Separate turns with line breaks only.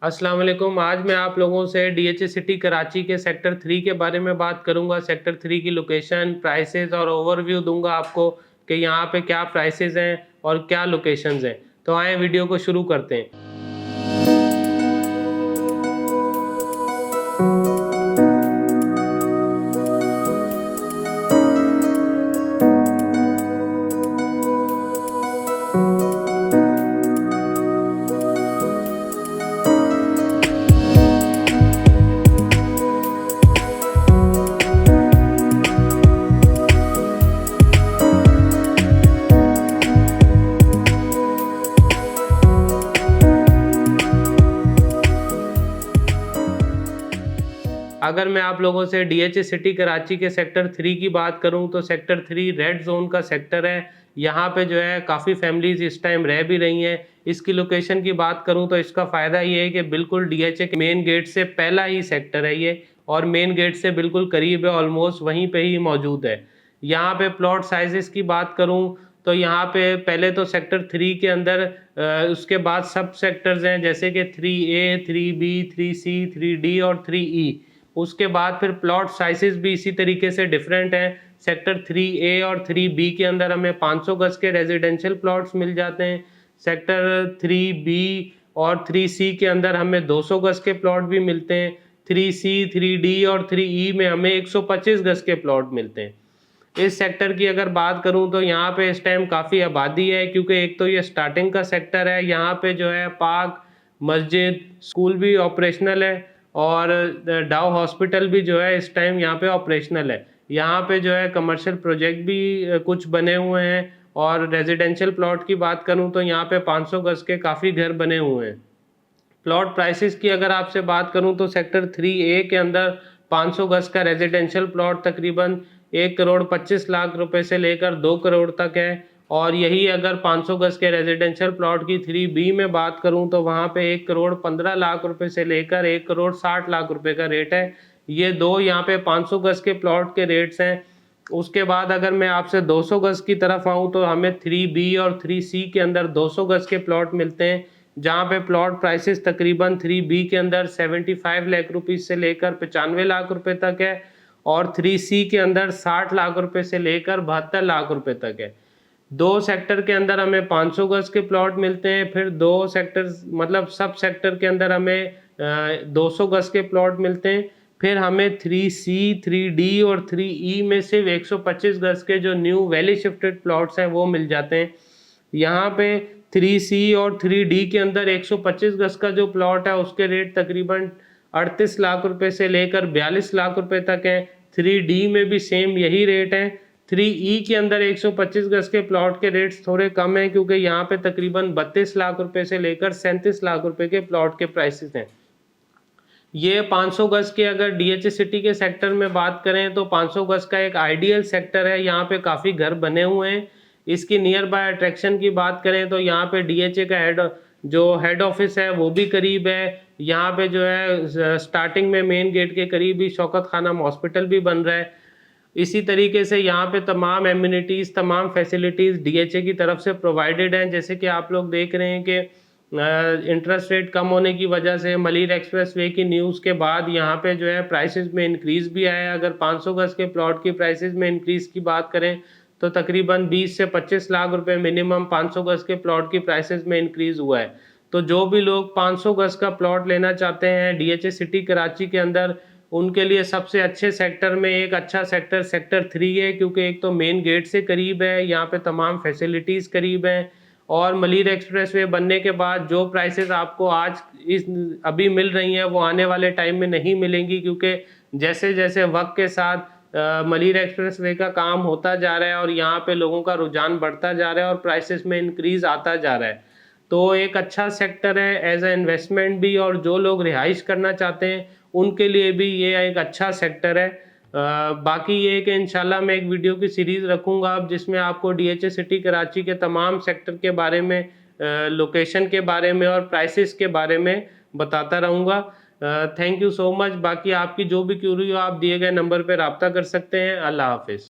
अस्सलाम वालेकुम। आज मैं आप लोगों से डीएचए सिटी कराची के सेक्टर 3 के बारे में बात करूंगा। सेक्टर 3 की लोकेशन, प्राइसेस और ओवरव्यू दूंगा आपको कि यहाँ पे क्या प्राइसेस हैं और क्या लोकेशंस हैं। तो आए वीडियो को शुरू करते हैं। अगर मैं आप लोगों से डीएचए सिटी कराची के सेक्टर 3 की बात करूं तो सेक्टर 3 रेड जोन का सेक्टर है। यहाँ पे जो है काफ़ी फैमिलीज इस टाइम रह भी रही हैं। इसकी लोकेशन की बात करूं तो इसका फ़ायदा ये है कि बिल्कुल डीएचए के मेन गेट से पहला ही सेक्टर है ये, और मेन गेट से बिल्कुल करीब है, ऑलमोस्ट वहीं पर ही मौजूद है। यहाँ पे प्लॉट साइजेस की बात करूँ तो यहाँ पे पहले तो सेक्टर 3 के अंदर उसके बाद सब सेक्टर्स हैं, जैसे कि 3A, 3B, 3C, 3D और 3E। उसके बाद फिर प्लॉट साइजेस भी इसी तरीके से डिफरेंट हैं। सेक्टर 3A और 3B के अंदर हमें 500 गज के रेजिडेंशियल प्लॉट्स मिल जाते हैं। सेक्टर 3B और 3C के अंदर हमें 200 गज के प्लॉट भी मिलते हैं। 3C, 3D और 3E में हमें 125 गज के प्लॉट मिलते हैं। इस सेक्टर की अगर बात करूं तो यहाँ पे इस टाइम काफ़ी आबादी है, क्योंकि एक तो ये स्टार्टिंग का सेक्टर है। यहाँ पे जो है पार्क, मस्जिद, स्कूल भी ऑपरेशनल है, और डाउ हॉस्पिटल भी जो है इस टाइम यहाँ पे ऑपरेशनल है। यहाँ पे जो है कमर्शियल प्रोजेक्ट भी कुछ बने हुए हैं। और रेजिडेंशियल प्लॉट की बात करूँ तो यहाँ पे 500 गज के काफ़ी घर बने हुए हैं। प्लॉट प्राइसेस की अगर आपसे बात करूं तो सेक्टर 3A के अंदर 500 गज का रेजिडेंशियल प्लॉट तकरीबन 1 करोड़ 25 लाख रुपए से लेकर 2 करोड़ तक है। और यही अगर 500 गज के रेजिडेंशियल प्लॉट की 3B में बात करूं तो वहां पे 1 करोड़ 15 लाख रुपए से लेकर 1 करोड़ 60 लाख रुपए का रेट है। ये दो यहाँ पे 500 गज के प्लॉट के रेट्स हैं। उसके बाद अगर मैं आपसे 200 गज की तरफ आऊँ तो हमें 3B और 3C के अंदर 200 गज के प्लॉट मिलते हैं, जहाँ पे प्लॉट प्राइसेस तकरीबन 3B के अंदर 75 लाख रुपीज़ से लेकर 95 लाख रुपए तक है, और 3C के अंदर 60 लाख रुपए से लेकर 72 लाख रुपए तक है। दो सेक्टर के अंदर हमें 500 गज के प्लॉट मिलते हैं। फिर दो सेक्टर मतलब सब सेक्टर के अंदर हमें 200 गज के प्लॉट मिलते हैं। फिर हमें 3C, 3D और 3E में सिर्फ 125 गज के जो न्यू वैली शिफ्टेड प्लॉट्स हैं वो मिल जाते हैं। यहाँ पे 3C और 3D के अंदर 125 गज का जो प्लॉट है उसके रेट तकरीबन 38 लाख रुपए से लेकर 42 लाख रुपए तक है। 3D में भी सेम यही रेट है। 3E के अंदर 125 गज के प्लॉट के रेट्स थोड़े कम हैं, क्योंकि यहाँ पे तकरीबन 32 लाख रुपए से लेकर 37 लाख रुपए के प्लॉट के प्राइसेस हैं। ये 500 गज के अगर डीएचए सिटी के सेक्टर में बात करें तो 500 गज का एक आइडियल सेक्टर है। यहाँ पे काफ़ी घर बने हुए हैं। इसकी नियर बाय अट्रैक्शन की बात करें तो यहाँ पे डीएचए का हेड ऑफिस है वो भी करीब है। यहाँ पे जो है स्टार्टिंग में मेन गेट के करीब ही शौकत खानम हॉस्पिटल भी बन रहा है। इसी तरीके से यहाँ पे तमाम एम्यूनिटीज़, तमाम फैसिलिटीज़ डीएचए की तरफ से प्रोवाइडेड हैं। जैसे कि आप लोग देख रहे हैं कि इंटरेस्ट रेट कम होने की वजह से मलिर एक्सप्रेस वे की न्यूज़ के बाद यहाँ पे जो है प्राइसेस में इंक्रीज़ भी आया है। अगर 500 गज के प्लॉट की प्राइसेस में इंक्रीज़ की बात करें तो तकरीबन 20 से 25 लाख रुपए मिनिमम 500 गज के प्लॉट की प्राइसेस में इंक्रीज़ हुआ है। तो जो भी लोग 500 गज का प्लॉट लेना चाहते हैं डीएचए सिटी कराची के अंदर, उनके लिए सबसे अच्छे सेक्टर में एक अच्छा सेक्टर सेक्टर 3 है, क्योंकि एक तो मेन गेट से करीब है, यहाँ पे तमाम फैसिलिटीज़ करीब हैं, और मलिर एक्सप्रेसवे बनने के बाद जो प्राइसेस आपको आज इस अभी मिल रही हैं वो आने वाले टाइम में नहीं मिलेंगी, क्योंकि जैसे जैसे वक्त के साथ मलिर एक्सप्रेसवे का काम होता जा रहा है और यहाँ पे लोगों का रुझान बढ़ता जा रहा है और प्राइसेस में इंक्रीज़ आता जा रहा है। तो एक अच्छा सेक्टर है एज ए इन्वेस्टमेंट भी, और जो लोग रिहाइश करना चाहते हैं उनके लिए भी ये एक अच्छा सेक्टर है। बाकी ये कि इंशाल्लाह मैं एक वीडियो की सीरीज़ रखूँगा अब, जिसमें आपको डीएचए सिटी कराची के तमाम सेक्टर के बारे में, लोकेशन के बारे में और प्राइसेस के बारे में बताता रहूँगा। Thank you so much. बाकी आपकी जो भी क्यूरी हो आप दिए गए नंबर पर रब्ता कर सकते हैं। अल्लाह हाफिज़।